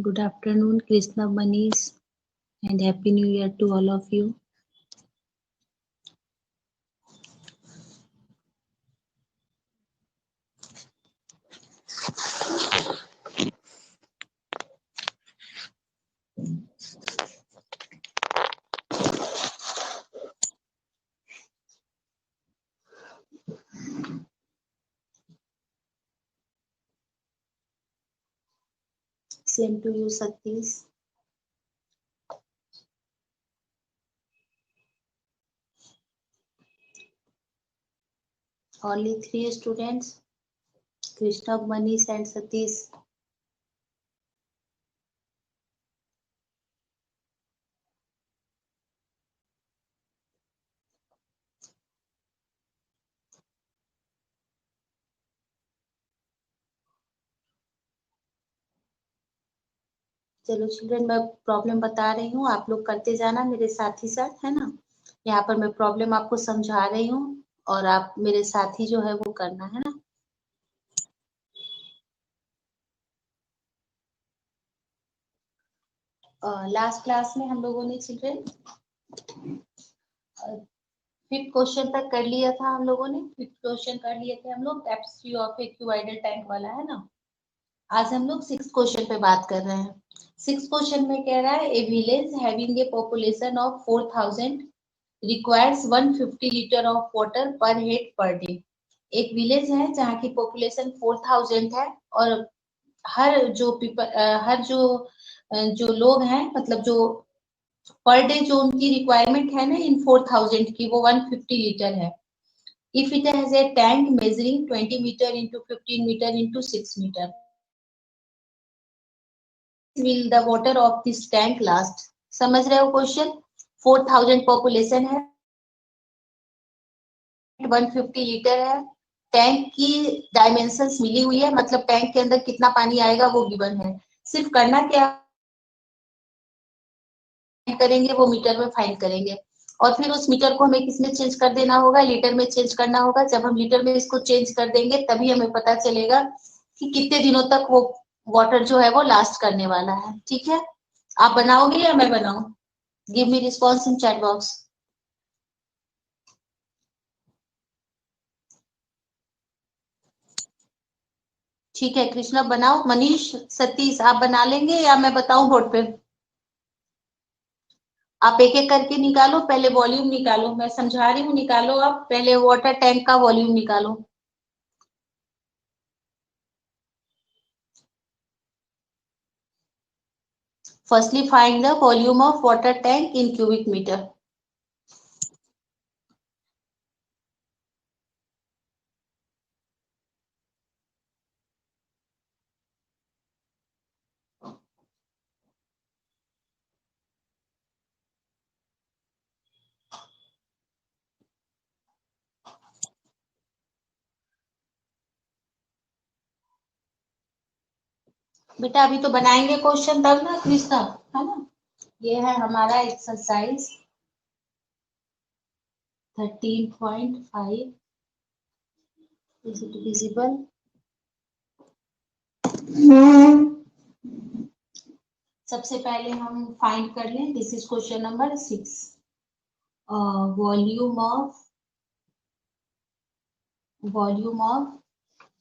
Good afternoon, Krishna, Manish, and Happy New Year to all of you. Same to you, Satish. Only 3 students, Krishna, Manish, and Satish. चलो children, मैं problem बता रही हूँ, आप लोग करते जाना मेरे साथ ही साथ, है ना। यहाँ पर मैं प्रॉब्लम आपको समझा रही हूँ और आप मेरे साथ ही जो है वो करना है ना। लास्ट क्लास में हम लोगों ने चिल्ड्रन 5th क्वेश्चन तक कर लिया था हम लोगों ने। 5th क्वेश्चन कर लिए थे हम लोग, capacity of A cuboidal tank वाला, है ना। आज हम लोग 6th क्वेश्चन पे बात कर रहे हैं। 6th क्वेश्चन में कह रहा है ए village having a population of 4000 requires 150 litre of water पर हेड पर डे। एक विलेज है जहाँ की पॉपुलेशन 4000 है और हर जो लोग हैं, मतलब जो पर डे जो उनकी रिक्वायरमेंट है ना इन 4000 की, वो 150 लीटर है। If it has a tank measuring 20 metre into 15 metre into 6 metre, will the water of this tank last? समझ रहे हो क्वेश्चन। 4000 पॉपुलेशन है, 150 लीटर है, टैंक की डायमेंशंस मिली हुई है, मतलब टैंक के अंदर कितना पानी आएगा वो गिवन है। सिर्फ करना क्या करेंगे, वो मीटर में फाइंड करेंगे और फिर उस मीटर को हमें किसमें चेंज कर देना होगा, लीटर में चेंज करना होगा। जब हम लीटर में इसको चेंज कर देंगे तभी हमें पता चलेगा कि कितने दिनों तक वो वाटर जो है वो लास्ट करने वाला है। ठीक है, आप बनाओगे या मैं बनाऊं? Give me response in chat box. ठीक है कृष्णा बनाओ, मनीष, सतीश आप बना लेंगे या मैं बताऊं बोर्ड पे? आप एक एक करके निकालो, पहले वॉल्यूम निकालो, मैं समझा रही हूँ, निकालो आप पहले वाटर टैंक का वॉल्यूम निकालो। Firstly, find the volume of water tank in cubic meter. बेटा अभी तो बनाएंगे क्वेश्चन तब ना कृष्णा, है ना। ये है हमारा एक्सरसाइज 13.5। Is it visible? सबसे पहले हम फाइंड कर लें, this is question number 6। Volume of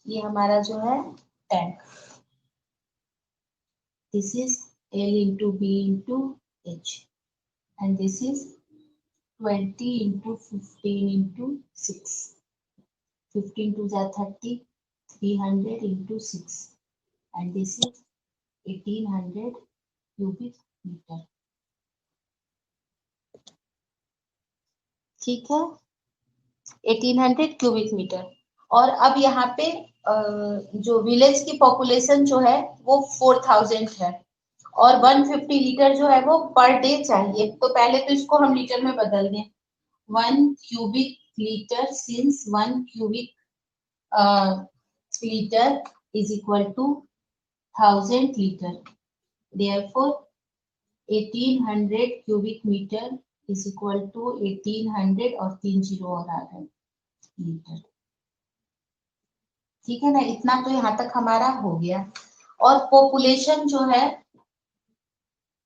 ये हमारा जो है tank, this is L into B into H and this is 20 into 15 into 6, 15 to the 30, 300 into 6 and this is 1800 cubic meter। ठीक है, 1800 क्यूबिक मीटर। और अब यहाँ पे जो विलेज की पॉपुलेशन जो है वो 4000 है और 150 लीटर जो है वो पर डे चाहिए। तो पहले तो इसको हम लीटर में बदल दें, 1 cubic liter, since 1 cubic liter is equal to 1000 liter, therefore 1800 cubic meter is equal to 1800 और 3 जीरो और आ गए लीटर। ठीक है ना, इतना तो यहाँ तक हमारा हो गया। और पॉपुलेशन जो है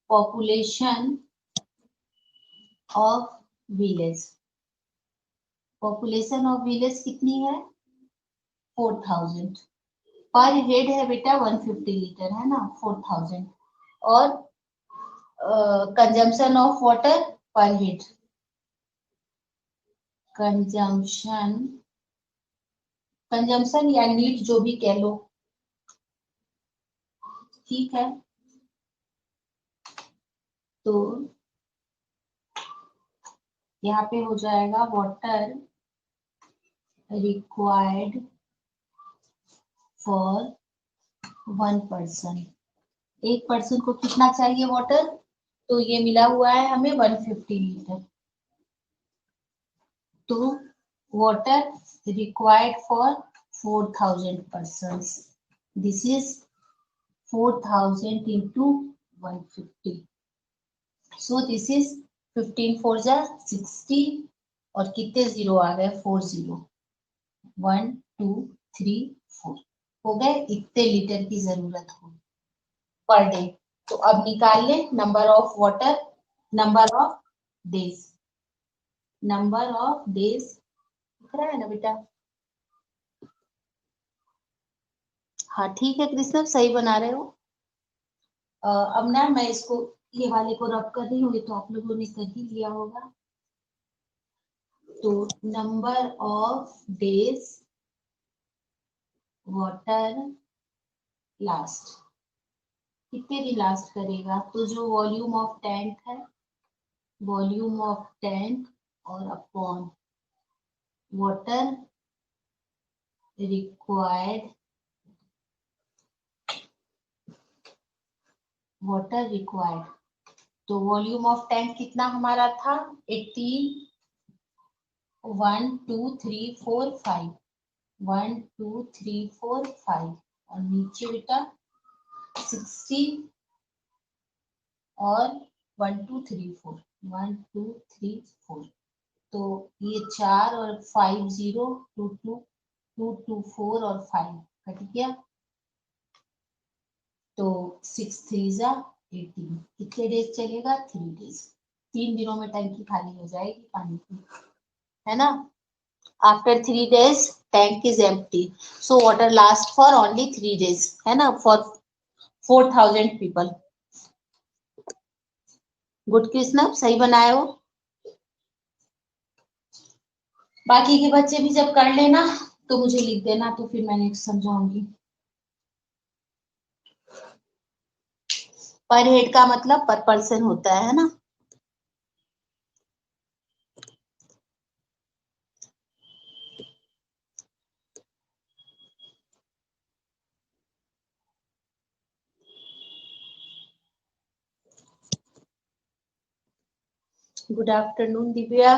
population of village, population of village कितनी है 4000, पर हेड है बेटा 150 लीटर है ना 4000, और कंजम्पशन ऑफ वाटर पर हेड, कंजम्पशन या नीड जो भी कह लो, ठीक है। तो यहाँ पे हो जाएगा वाटर रिक्वायर्ड फॉर 1 पर्सन, एक पर्सन को कितना चाहिए वाटर, तो ये मिला हुआ है हमें 150 लीटर। तो water required for 4000 persons, this is 4000 into 150, so this is 15 4 जा 60, और कितने जीरो आ गए 40, 1 2 3 4 हो गए, इतने लीटर की जरूरत हो पर डे। तो अब निकाल ले number of water, number of days, number of days दिख रहा है ना बेटा, हाँ ठीक है कृष्ण सही बना रहे हो। अब ना मैं इसको ये वाले को रब कर रही हूँ, ये तो आप लोगों ने कर ही लिया होगा। तो number of days water last, कितने दिन लास्ट करेगा, तो जो वॉल्यूम ऑफ टैंक है, वॉल्यूम ऑफ टैंक और upon water required, water required, तो वॉल्यूम ऑफ टैंक कितना हमारा था 18, 1 2 3 4 5, 1 2 3 4 5, और नीचे बेटा 60 और 1 2 3 4, 1 2 3 4, तो ये 4 और 5 0 2 2 2 2 4 और 5 कट गया, तो 6 3 जा 18, कितने डेज चलेगा 3 डेज, 3 दिनों में टंकी खाली हो जाएगी पानी की, है ना। After 3 days tank is empty, so water last for only 3 days, है ना, फॉर 4000 पीपल। गुड कृष्ण सही बनाए हो। बाकी के बच्चे भी जब कर लेना तो मुझे लिख देना, तो फिर मैं नेक्स्ट समझाऊंगी। पर हेड का मतलब पर पर्सन होता है ना। Good afternoon Divya.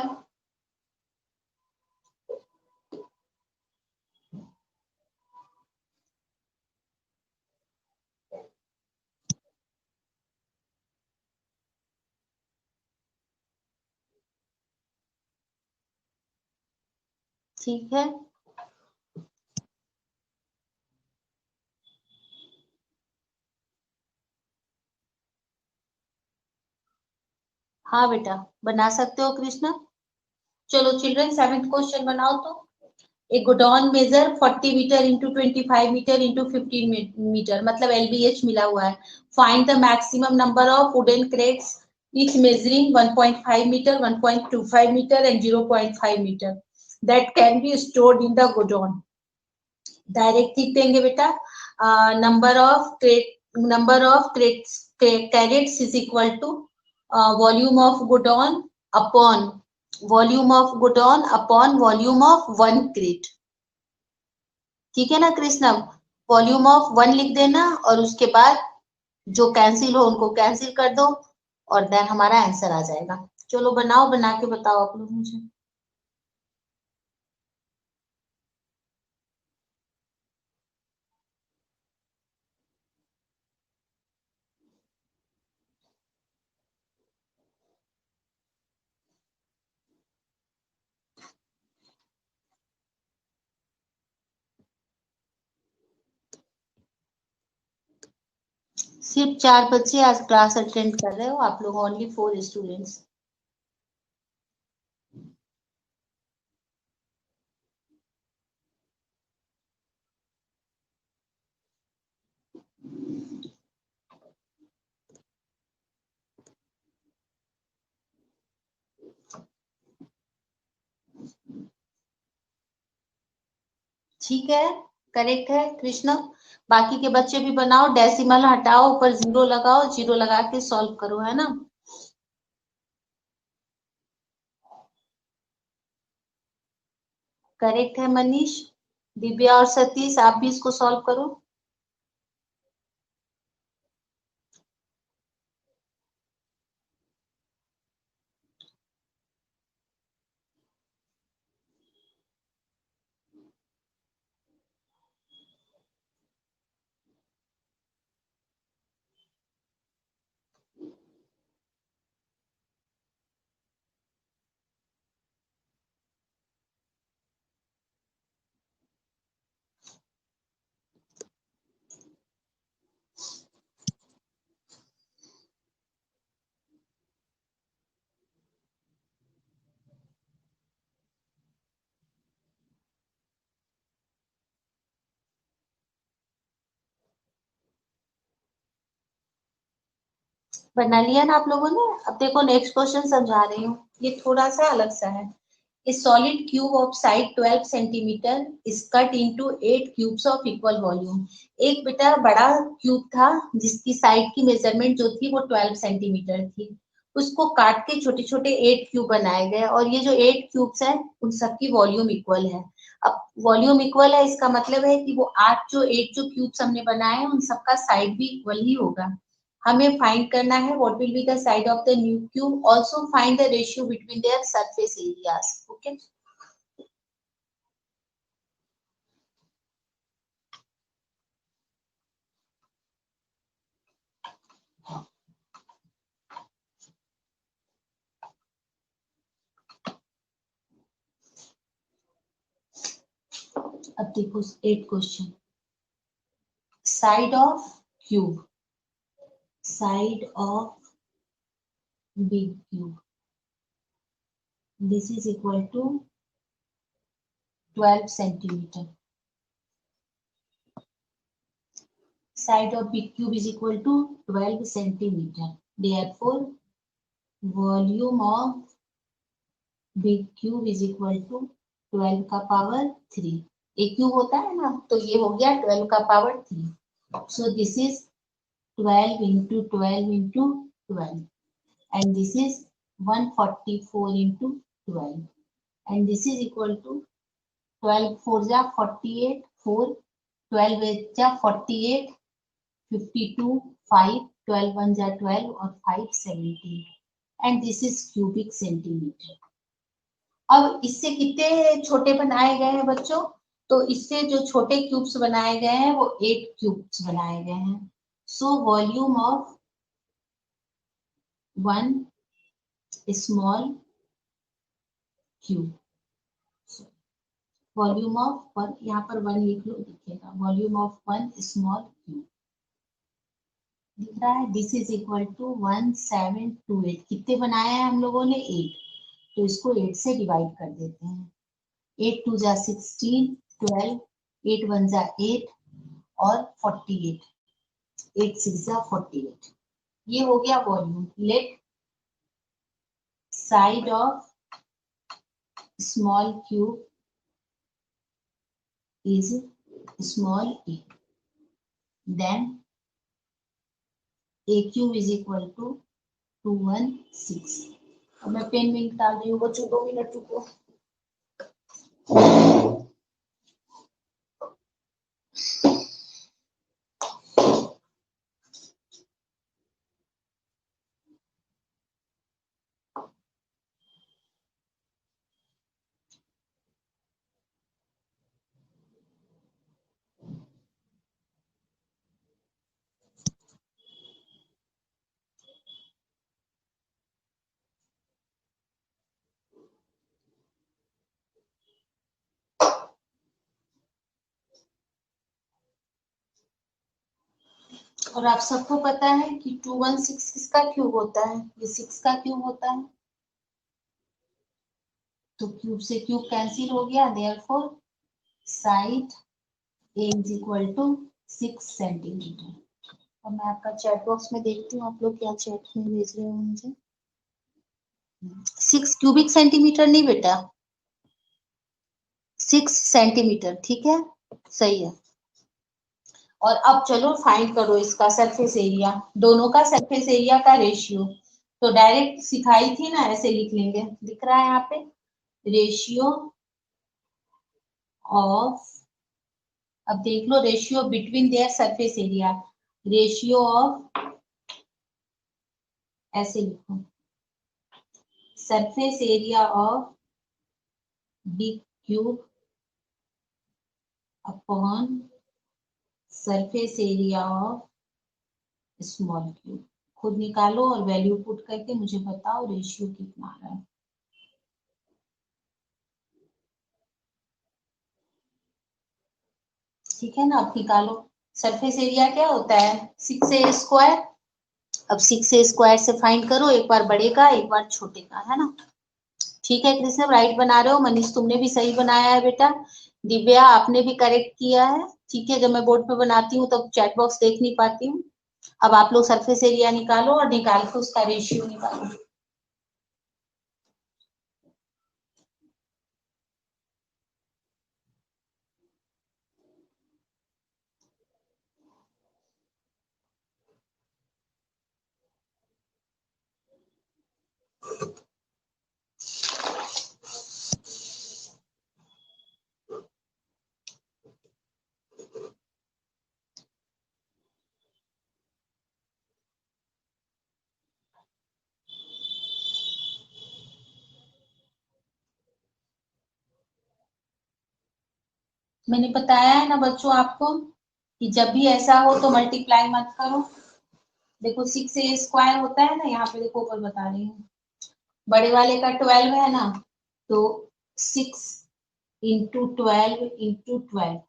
ठीक है, हाँ बेटा बना सकते हो कृष्णा। चलो चिल्ड्रन 7th क्वेश्चन बनाओ। तो एक godown measure 40 metre into 25 metre into 15 metre, मतलब एलबीएच मिला हुआ है। Find the maximum number of wooden crates each measuring 1.5 meter, 1.25 meter and 0.5 meter that can be stored in the godown. Direct लिख देंगे बेटा, number of crates is equal to volume of godown upon volume of godown upon volume of 1 crate, ठीक है ना Krishna. Volume of 1 लिख देना और उसके बाद जो कैंसिल हो उनको कैंसिल कर दो, और देन हमारा आंसर आ जाएगा। चलो बनाओ, बना के बताओ आप लोग मुझे। सिर्फ 4 बच्चे आज क्लास अटेंड कर रहे हो आप लोग, ओनली 4 स्टूडेंट्स। ठीक है, करेक्ट है कृष्णा। बाकी के बच्चे भी बनाओ, डेसिमल हटाओ, ऊपर जीरो लगाओ, जीरो लगा के सॉल्व करो, है ना। करेक्ट है मनीष। दिव्या और सतीश आप भी इसको सॉल्व करो। बना लिया ना आप लोगों ने। अब देखो नेक्स्ट क्वेश्चन समझा रही हूँ, ये थोड़ा सा अलग सा है। A solid cube of side 12 centimeter is cut into 8 cubes of equal volume। एक बेटा बड़ा क्यूब था जिसकी साइड की मेजरमेंट जो थी वो 12 सेंटीमीटर थी, उसको काट के छोटे छोटे 8 क्यूब बनाए गए, और ये जो 8 क्यूब्स हैं उन सबकी वॉल्यूम इक्वल है। अब वॉल्यूम इक्वल है इसका मतलब है कि वो 8 जो क्यूब्स हमने बनाए हैं उन सबका साइड भी इक्वल ही होगा। हमें फाइंड करना है what will be the side of the new cube, also find the ratio between their surface areas. Okay, अब देखो 8 question. Side of cube, side of big cube, this is equal to 12 centimetre. Side of big cube is equal to 12 centimetre. Therefore volume of big cube is equal to 12 का power 3। एक cube होता है ना, तो ये हो गया 12 का power 3। So this is 12 into 12 into 12, and this is 144 into 12, and this is equal to 12 4 जा 48, 4 12 8 जा 48, 52 5, 12 1 जा 12 और 5 17, and this is cubic centimeter। अब इससे कितने छोटे बनाए गए हैं बच्चों, तो इससे जो छोटे क्यूब्स बनाए गए हैं वो 8 क्यूब्स बनाए गए हैं। So volume of one small cube, volume of one, यहाँ पर वन लिख लो दिखेगा, volume of one small cube दिख रहा है। This is equal to 1728। कितने बनाए हैं हम लोगों ने, 8, तो इसको 8 से डिवाइड कर देते हैं। 8 2 जा 16, 12, 8 1 जा 8 और 48, 8 6 जा 48। ये हो गया volume. Let side of small cube is small a, then a cube is equal to 216। अब मैं पेन में डाल रही हूँ बच्चों, 2 मिनट रुको। और आप सबको पता है कि 216 किसका क्यूब होता है, ये 6 का क्यूब होता है, तो क्यूब से क्यूब कैंसिल हो गया, therefore side a is equal to 6 centimetre. और मैं आपका चैट बॉक्स में देखती हूँ आप लोग क्या चैट में भेज रहे हो मुझे। 6 क्यूबिक सेंटीमीटर नहीं बेटा, 6 सेंटीमीटर, ठीक है, सही है। और अब चलो फाइंड करो इसका सरफेस एरिया, दोनों का सरफेस एरिया का रेशियो। तो डायरेक्ट सिखाई थी ना, ऐसे लिख लेंगे, दिख रहा है यहाँ पे, रेशियो ऑफ, अब देख लो, ratio between their surface area, ratio of, ऐसे लिखो, surface area of big cube upon surface area of small cube. खुद निकालो और वैल्यू पुट करके मुझे बताओ रेशियो कितना आ रहा है। ठीक है ना, अब निकालो। सरफेस एरिया क्या होता है, 6a स्क्वायर। अब 6a स्क्वायर से फाइंड करो, एक बार बड़े का एक बार छोटे का, है ना। ठीक है कृष्ण, राइट बना रहे हो, मनीष तुमने भी सही बनाया है बेटा, दिव्या आपने भी करेक्ट किया है। ठीक है, जब मैं बोर्ड पे बनाती हूँ तब चैट बॉक्स देख नहीं पाती हूँ। अब आप लोग सरफेस एरिया निकालो और निकाल के उसका रेशियो निकालो। मैंने बताया है ना बच्चों आपको कि जब भी ऐसा हो तो मल्टीप्लाई मत करो। देखो 6a स्क्वायर होता है ना, यहाँ पे देखो ऊपर बता रही हूँ, बड़े वाले का 12 है ना, तो 6 इंटू 12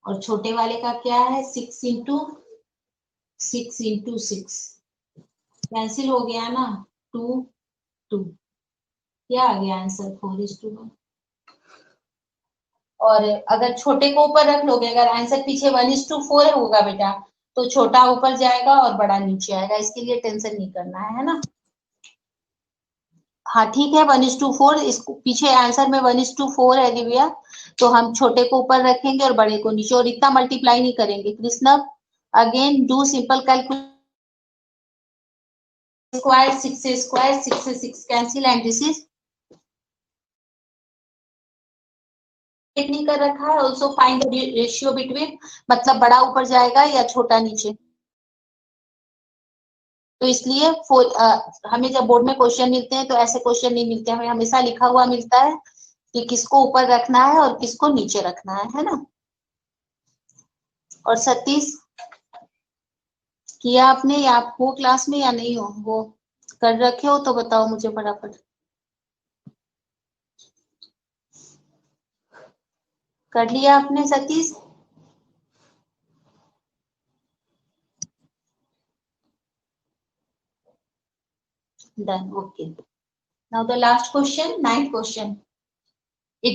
और छोटे वाले का क्या है, 6 इंटू 6 कैंसिल हो गया ना, 2 2, क्या आ गया आंसर, 4:1। और अगर छोटे को ऊपर रख लोगे, अगर आंसर पीछे 1:4 होगा बेटा, तो छोटा ऊपर जाएगा और बड़ा नीचे आएगा, इसके लिए टेंशन नहीं करना है ना। हाँ ठीक है, 1:4, इसको पीछे आंसर में 1:4 है दिव्या, तो हम छोटे को ऊपर रखेंगे और बड़े को नीचे, और इतना मल्टीप्लाई नहीं करेंगे Krishna. Again do simple calculation, square 6 square, 6 से 6 कैंसिल एंड दिस इज नहीं कर रखा है। Also find the ratio between, मतलब बड़ा ऊपर जाएगा या छोटा नीचे, तो इसलिए हमें जब बोर्ड में क्वेश्चन मिलते हैं तो ऐसे क्वेश्चन नहीं मिलते, हमें हमेशा लिखा हुआ मिलता है कि किसको ऊपर रखना है और किसको नीचे रखना है ना। और सतीश, किया आपने, या आप हो क्लास में या नहीं हो, वो कर रखे हो तो बताओ मुझे फटाफट। कर लिया आपने Satish? Done, okay. Now the last question, 9th question. A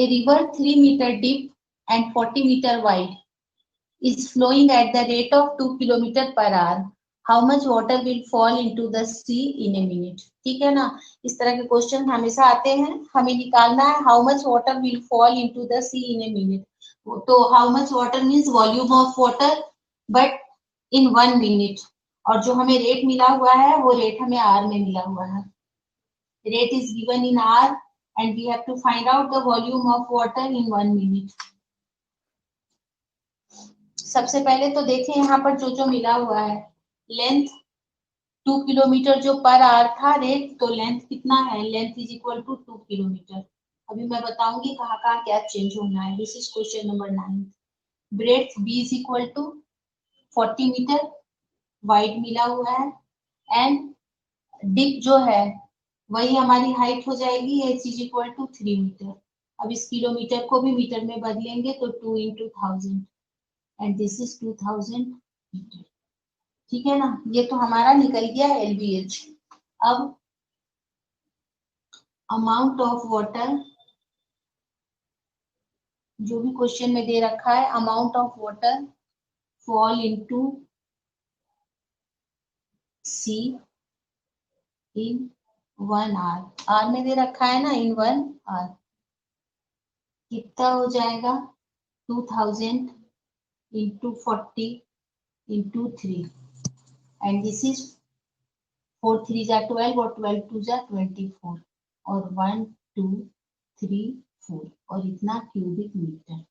river 3 meter deep and 40 meter wide is flowing at the rate of 2 kilometer per hour. How much water will fall into the sea in a minute? ठीक है ना, इस तरह के question हमेशा आते हैं, हमें निकालना है how much water will fall into the sea in a minute. तो how much water means volume of water, but in 1 minute. और जो हमें रेट मिला हुआ है वो रेट हमें आर में मिला हुआ है, rate is given in R and we have to find out the volume of water in 1 minute. सबसे पहले तो देखें यहाँ पर जो जो मिला हुआ है, लेंथ 2 किलोमीटर जो पर आवर था रेट, तो लेंथ कितना है, length is equal to 2 kilometre. अभी मैं बताऊंगी कहाँ कहाँ क्या चेंज होना है। This is question number 9। Breadth B is equal to 40 metre, wide मिला हुआ है, एंड डिप जो है वही हमारी हाइट हो जाएगी, H is equal to 3 metre. अब इस किलोमीटर को भी मीटर में बदलेंगे तो 2 into 1000 and this is 2000 metre. ठीक है ना, ये तो हमारा निकल गया LBH। अब अमाउंट ऑफ वाटर, जो भी क्वेश्चन में दे रखा है, amount of water fall into sea in 1 hour. R में दे रखा है ना, इन 1 आवर, कितना हो जाएगा 2000 into 40 into 3, and this is 4 3 जा 12 और 12 2 जा 24, और 1 2 3 4, और इतना क्यूबिक मीटर।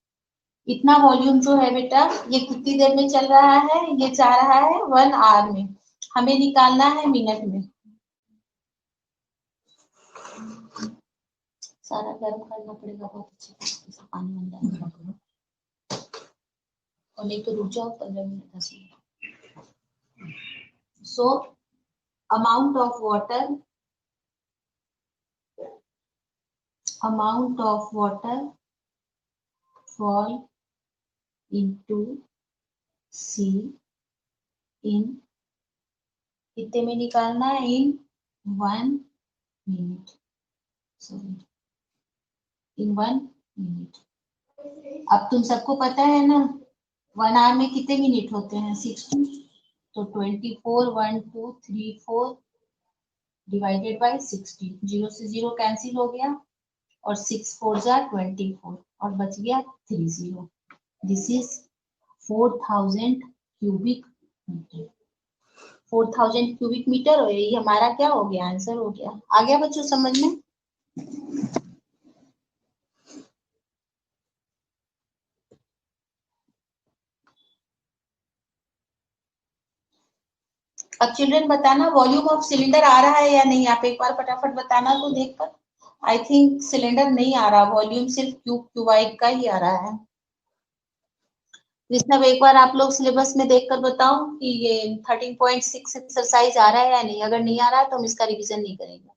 इतना वॉल्यूम जो है बेटा, ये कितनी देर में चल रहा है, ये जा रहा है 1 आवर में, हमें निकालना है मिनट में। सारा गर्म करना पड़ेगा बहुत अच्छे से, पानी बन जाएगा, और नहीं तो रुक जाओ 15 minute 10 minute. So amount of water, amount of water fall into sea in, कितने में निकालना है, in 1 minute, sorry in 1 minute। अब तुम सबको पता है ना 1 आवर में कितने मिनट होते हैं, 60, तो 24 1 2 3 4 डिवाइडेड बाय 60, 0 से 0 कैंसिल हो गया, और 6 4 जा 24, और बच गया 30। This is 4000 cubic metre. 4000 cubic metre, और यही हमारा क्या हो गया, आंसर हो गया। आ गया बच्चों समझ में? अब चिल्ड्रन बताना वॉल्यूम ऑफ सिलेंडर आ रहा है या नहीं, आप एक बार फटाफट बताना तो देख कर। आई थिंक सिलेंडर नहीं आ रहा, वॉल्यूम सिर्फ क्यूब क्यूबाइड का ही आ रहा है। कृष्णा एक बार आप लोग सिलेबस में देखकर बताओ कि ये 13.6 एक्सरसाइज आ रहा है या नहीं, अगर नहीं आ रहा है तो हम इसका रिवीजन नहीं करेंगे।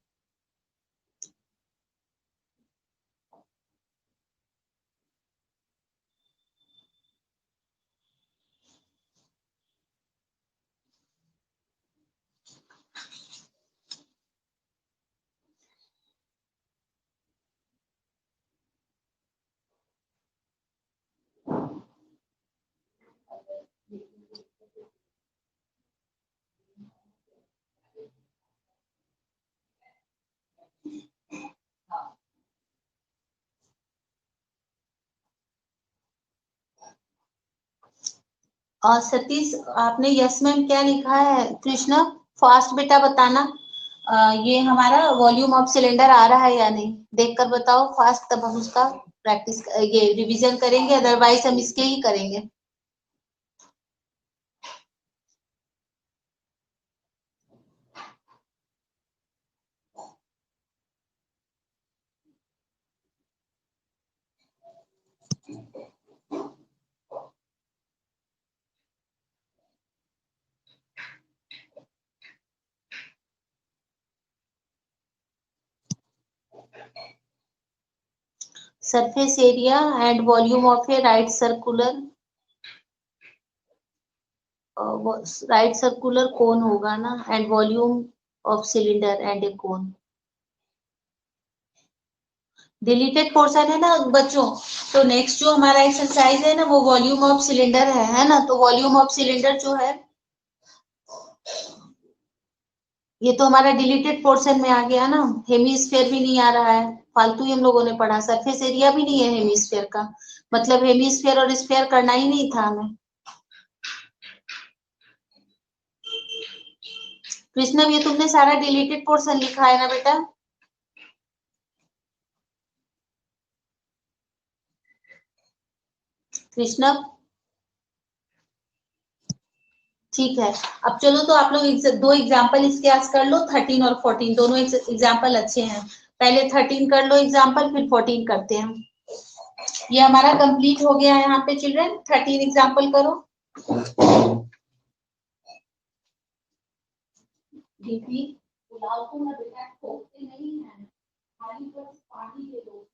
और सतीश आपने यस मैम क्या लिखा है, कृष्णा फास्ट बेटा बताना। ये हमारा वॉल्यूम ऑफ सिलेंडर आ रहा है या नहीं, देखकर बताओ फास्ट, तब हम उसका प्रैक्टिस ये रिवीजन करेंगे, अदरवाइज हम इसके ही करेंगे। Surface area and volume of A right circular cone होगा ना, and volume of cylinder and A cone. Deleted portion है ना बच्चों, तो नेक्स्ट जो हमारा एक्सरसाइज है ना वो वॉल्यूम ऑफ सिलेंडर है ना, तो वॉल्यूम ऑफ सिलेंडर जो है ये तो हमारा डिलीटेड पोर्शन में आ गया ना, हेमीस्फेयर भी नहीं आ रहा है, फालतू ही हम लोगों ने पढ़ा, सरफेस एरिया भी नहीं है हेमीस्फेयर का, मतलब हेमीस्फेयर और स्फेयर करना ही नहीं था हमें। कृष्णव ये तुमने सारा डिलीटेड पोर्शन लिखा है ना बेटा? कृष्णव ठीक है। अब चलो तो आप लोग दो एग्जाम्पल इसके आज कर लो, 13 और 14 दोनों एग्जाम्पल अच्छे हैं। पहले 13 कर लो एग्जाम्पल, फिर 14 करते हैं। ये हमारा कंप्लीट हो गया है यहाँ पे चिल्ड्रन, 13 एग्जाम्पल करो। दीदी पुलाव को ना बेटा ठोकते नहीं है, खाली बस पानी दे दो।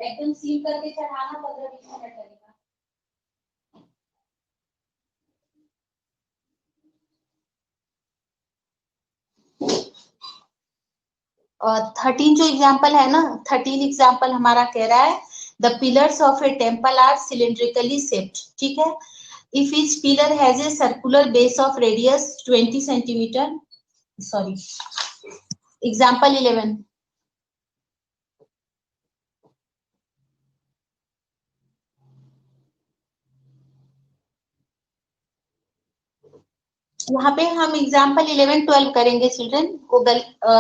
एकदम सील करके चढ़ाना 15-20 मिनट लगेगा। और 13 जो एग्जाम्पल है ना, 13 एग्जाम्पल हमारा कह रहा है the pillars of a temple are cylindrically shaped, ठीक है। If each pillar has a circular base of radius 20 centimetre, sorry, example 11। यहाँ पे हम एग्जाम्पल 11-12 करेंगे चिल्ड्रन को।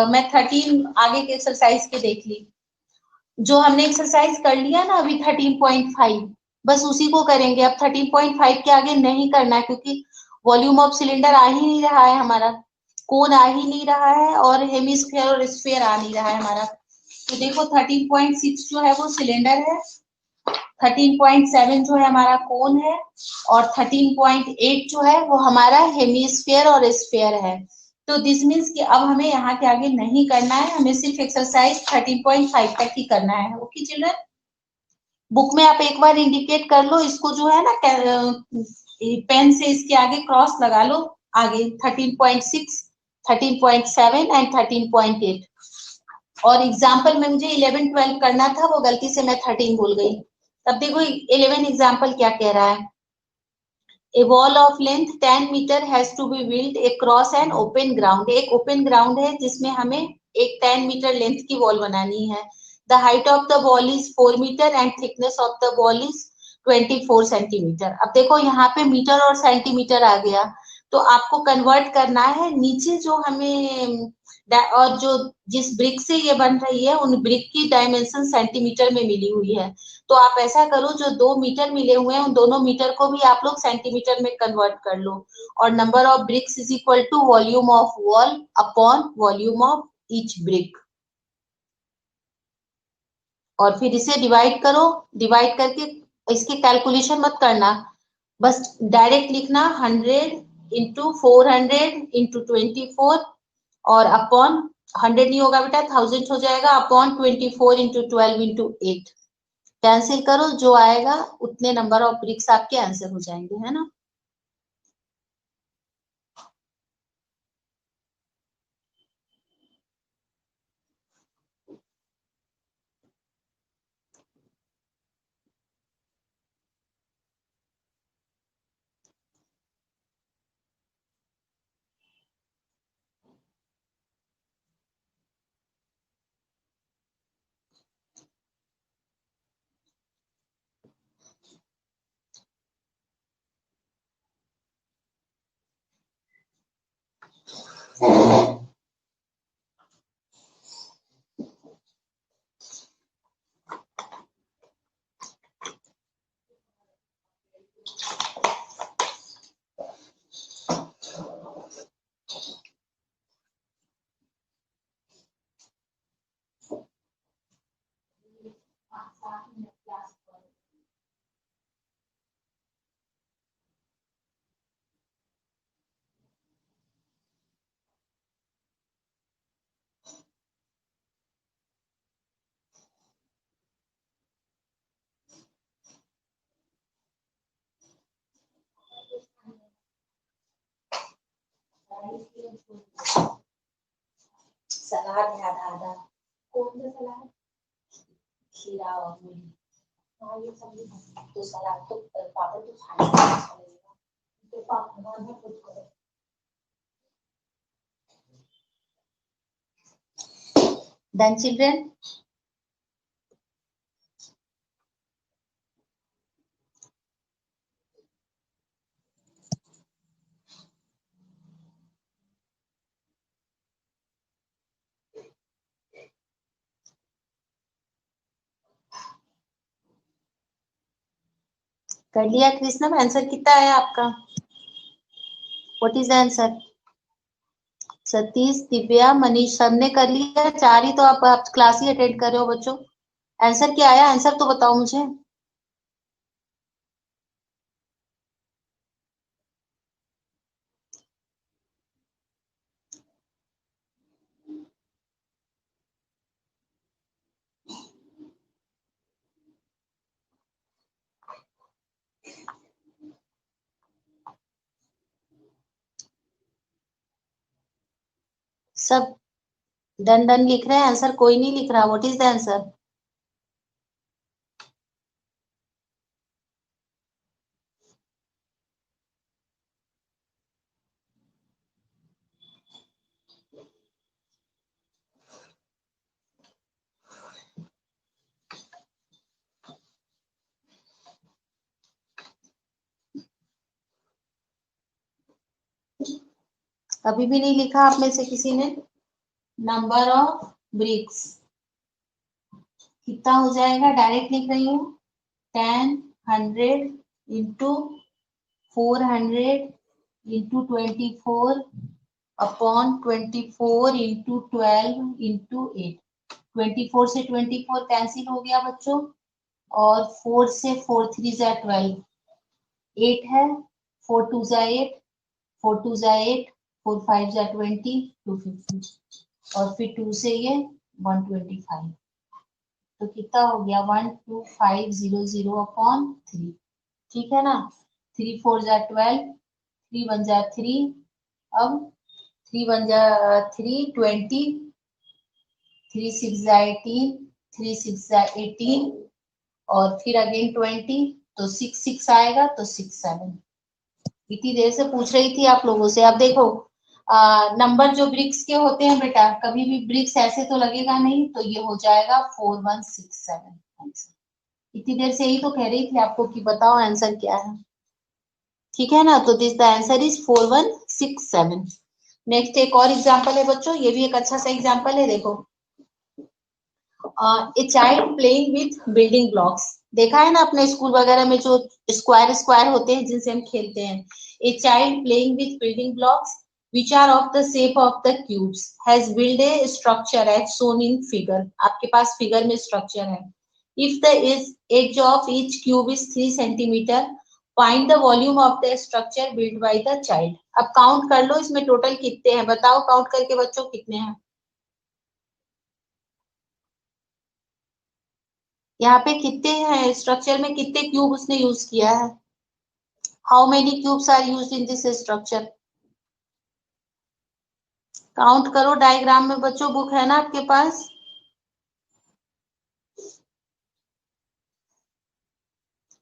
मैं 13 आगे के एक्सरसाइज के देख ली, जो हमने एक्सरसाइज कर लिया ना अभी 13.5, बस उसी को करेंगे। अब 13.5 के आगे नहीं करना है, क्योंकि वॉल्यूम ऑफ सिलेंडर आ ही नहीं रहा है हमारा, कोन आ ही नहीं रहा है, और हेमिस्फीयर और स्फीयर आ नहीं रहा है हमारा। तो देखो 13.6 जो है वो सिलेंडर है, 13.7 जो है हमारा कोन है, और 13.8 जो है वो हमारा हेमिस्फीयर और स्फीयर है। तो दिस मीन्स कि अब हमें यहाँ के आगे नहीं करना है, हमें सिर्फ एक्सरसाइज 13.5 तक ही करना है। ओके चिल्ड्रन, बुक में आप एक बार इंडिकेट कर लो इसको, जो है ना पेन से इसके आगे क्रॉस लगा लो, आगे 13.6, 13.7 एंड 13.8। और एग्जाम्पल में मुझे 11-12 करना था, वो गलती से मैं 13 भूल गई। तब देखो 11 एग्जाम्पल क्या कह रहा है। A wall of length 10 meter has to be built across an open ground। एक ओपन ग्राउंड है जिसमें हमें एक 10 मीटर लेंथ की वॉल बनानी है। The height of the wall is 4 meter and thickness of the wall is 24 centimetre. अब देखो यहाँ पे मीटर और सेंटीमीटर आ गया, तो आपको कन्वर्ट करना है नीचे जो हमें, और जो जिस ब्रिक से ये बन रही है उन ब्रिक की डायमेंशन सेंटीमीटर में मिली हुई है। तो आप ऐसा करो, जो 2 मीटर मिले हुए हैं उन दोनों मीटर को भी आप लोग सेंटीमीटर में कन्वर्ट कर लो, और number of bricks is equal to volume of wall upon volume of each brick, और फिर इसे डिवाइड करो। डिवाइड करके इसकी कैलकुलेशन मत करना, बस डायरेक्ट लिखना 100 इंटू 400 इंटू 24, और अपॉन 100 नहीं होगा बेटा, 1000 हो जाएगा, अपॉन 24 इंटू 12 इंटू 8। कैंसिल करो, जो आएगा उतने नंबर ऑफ ब्रिक्स आपके आंसर हो जाएंगे, है ना। सलाद है आधा आधा, कौन सा सलाद, खीरा और मूली, हाँ ये सब्जी, तो सलाद तो पापड़ तो खाने में अच्छा लगेगा, तो पापड़ में कुछ करो। डन चिल्ड्रन, कर लिया कृष्णा, आंसर कितना है आपका, what is the answer. Satish, Divya, Manish, सबने कर लिया, 4 ही तो आप क्लास ही अटेंड कर रहे हो बच्चों। आंसर क्या आया, आंसर तो बताओ मुझे। सब डन डन लिख रहे हैं, आंसर कोई नहीं लिख रहा। What is the answer? अभी भी नहीं लिखा आप में से किसी ने? नंबर ऑफ ब्रिक्स कितना हो जाएगा? डायरेक्ट लिख रही हूँ। 10 100 into 400 into 24 upon 24 into 12 into 8। 24 से 24 कैंसिल हो गया बच्चों, और 4 से 4 3 जा 12, 8 है, 4 2 जा 8, 4 2 जा 8, 4 5 जा 20, 250, और फिर 2 से ये 125। तो कितना हो गया? 12500 अपॉन 3। ठीक है ना? 3 4 जा 12, 3 1 जा 3, अब 3 1 जा 3 20, 3 6 जा 18, 3 6 जा 18, और फिर अगेन 20, तो 6 6 आएगा, तो 6 7। इतनी देर से पूछ रही थी आप लोगों से। अब देखो, नंबर जो ब्रिक्स के होते हैं बेटा, कभी भी ब्रिक्स ऐसे तो लगेगा नहीं, तो ये हो जाएगा 4167 आंसर। इतनी देर से ही तो कह रही थी आपको कि बताओ आंसर क्या है। ठीक है ना? तो this the answer is 4167। Next एक और एग्जांपल है बच्चों, ये भी एक अच्छा सा एग्जांपल है। देखो, a child playing with building blocks. देखा है ना अपने स्कूल वगैरह में जो स्क्वायर स्क्वायर होते हैं जिनसे हम खेलते हैं। A child playing with building blocks which are of the shape of the cubes has built a structure as shown in figure। आपके पास फिगर में स्ट्रक्चर है। if the edge of each cube is 3 centimeter, find the volume of the structure built by the child। अब count कर लो इसमें total कितने हैं, बताओ count करके बच्चों कितने हैं। यहाँ पे कितने हैं स्ट्रक्चर में, कितने क्यूब उसने यूज किया है? How many cubes are used in this structure? Count करो डायग्राम में बच्चों, बुक है ना आपके पास?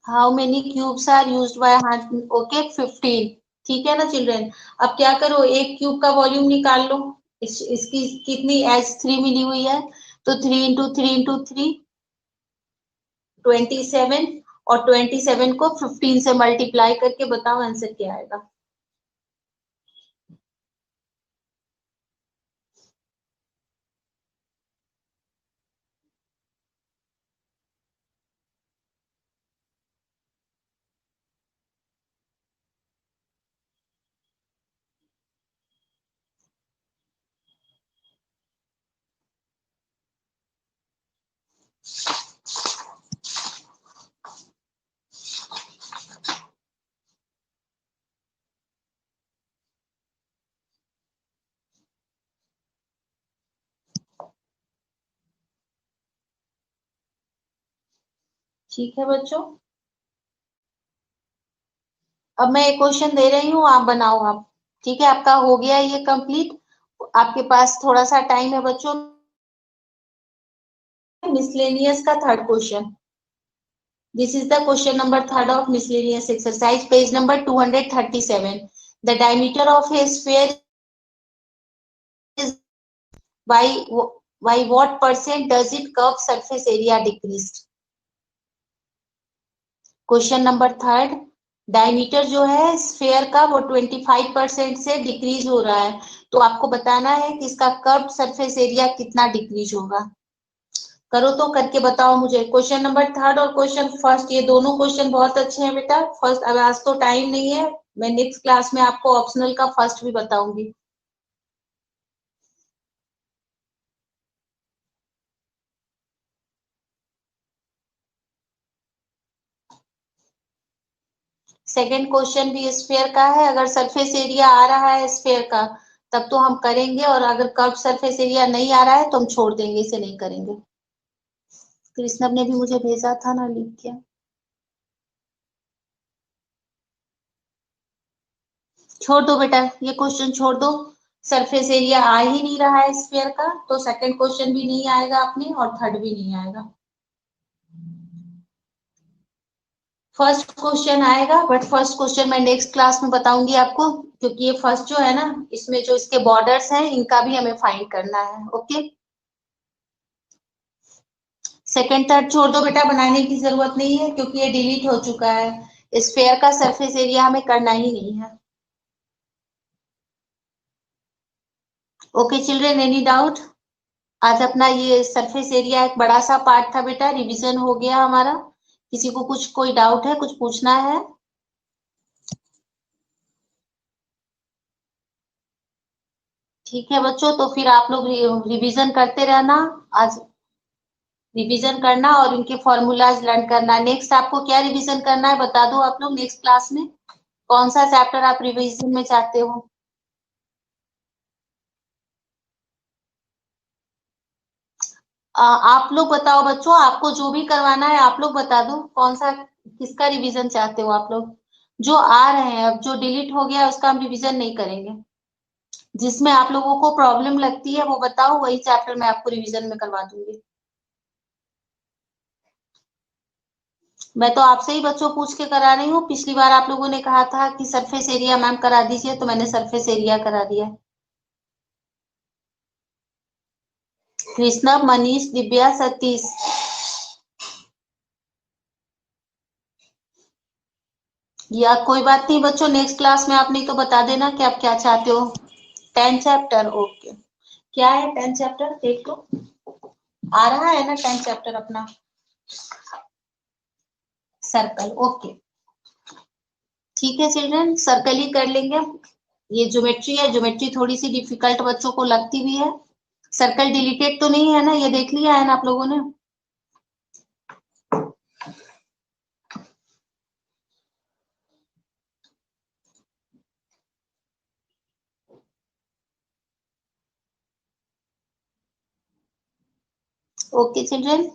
How many cubes are used by heart? Okay 15। ठीक है ना चिल्ड्रन? अब क्या करो, एक क्यूब का वॉल्यूम निकाल लो। इसकी कितनी एच 3 मिली हुई है, तो 3 इंटू 3 इंटू 3 27, और 27 को 15 से मल्टीप्लाई करके बताओ आंसर क्या आएगा। ठीक है बच्चों, अब मैं एक क्वेश्चन दे रही हूँ, आप बनाओ आप। ठीक है, आपका हो गया ये कंप्लीट। आपके पास थोड़ा सा टाइम है बच्चों। मिसलेनियस का third question, this is the question number third of miscellaneous exercise, page number 237। The diameter of A sphere is by what percent does it curve surface area decreased? Question number third, diameter जो है sphere का वो 25% से decrease हो रहा है, तो आपको बताना है कि इसका कर्व सरफेस एरिया कितना डिक्रीज होगा। करो तो करके बताओ मुझे। क्वेश्चन नंबर थर्ड और क्वेश्चन फर्स्ट, ये दोनों क्वेश्चन बहुत अच्छे हैं बेटा। फर्स्ट, अब आज तो टाइम नहीं है, मैं नेक्स्ट क्लास में आपको ऑप्शनल का फर्स्ट भी बताऊंगी। सेकंड क्वेश्चन भी स्फेयर का है। अगर सरफेस एरिया आ रहा है स्फेयर का तब तो हम करेंगे, और अगर कर्व सरफेस एरिया नहीं आ रहा है तो हम छोड़ देंगे, इसे नहीं करेंगे। कृष्णव ने भी मुझे भेजा था ना लिख के। छोड़ दो बेटा, ये क्वेश्चन छोड़ दो। सरफेस एरिया आ ही नहीं रहा है स्फीयर का, तो सेकंड क्वेश्चन भी नहीं आएगा अपने और थर्ड भी नहीं आएगा। फर्स्ट क्वेश्चन आएगा, बट फर्स्ट क्वेश्चन मैं नेक्स्ट क्लास में बताऊंगी आपको, क्योंकि ये फर्स्ट जो है ना, इसमें जो इसके बॉर्डर्स हैं इनका भी हमें फाइंड करना है। ओके, सेकंड थर्ड छोड़ दो बेटा, बनाने की जरूरत नहीं है क्योंकि ये डिलीट हो चुका है। स्फेयर का सरफेस एरिया हमें करना ही नहीं है। Okay children, any doubt? आज अपना ये सरफेस एरिया एक बड़ा सा पार्ट था बेटा, रिवीजन हो गया हमारा। किसी को कुछ कोई डाउट है, कुछ पूछना है? ठीक है बच्चों, तो फिर आप लोग रिवीजन करते रहना। आज रिवीजन करना और इनके फॉर्मूलाज लर्न करना। नेक्स्ट आपको क्या रिवीजन करना है बता दो आप लोग, नेक्स्ट क्लास में कौन सा चैप्टर आप रिवीजन में चाहते हो? आप लोग बताओ बच्चों, आपको जो भी करवाना है आप लोग बता दो, कौन सा किसका रिवीजन चाहते हो आप लोग? जो आ रहे हैं, अब जो डिलीट हो गया उसका हम रिवीजन नहीं करेंगे। जिसमें आप लोगों को प्रॉब्लम लगती है वो बताओ, वही चैप्टर मैं आपको रिवीजन में करवा दूंगी। मैं तो आपसे ही बच्चों पूछ के करा रही हूँ। पिछली बार आप लोगों ने कहा था कि सरफेस एरिया मैम करा दीजिए, तो मैंने सरफेस एरिया करा दिया। कृष्णा, मनीष, दिव्या, सतीश। या कोई बात नहीं बच्चों, नेक्स्ट क्लास में आप नहीं तो बता देना कि आप क्या चाहते हो। 10 चैप्टर, ओके। क्या है 10 चैप्टर देख लो, आ रहा है ना 10 चैप्टर अपना? Circle, okay. ठीक है चिल्ड्रन, सर्कल ही कर लेंगे। ये ज्योमेट्री है, ज्योमेट्री थोड़ी सी डिफिकल्ट बच्चों को लगती भी है। सर्कल डिलीटेड तो नहीं है ना, ये देख लिया है ना आप लोगों ने? Okay children.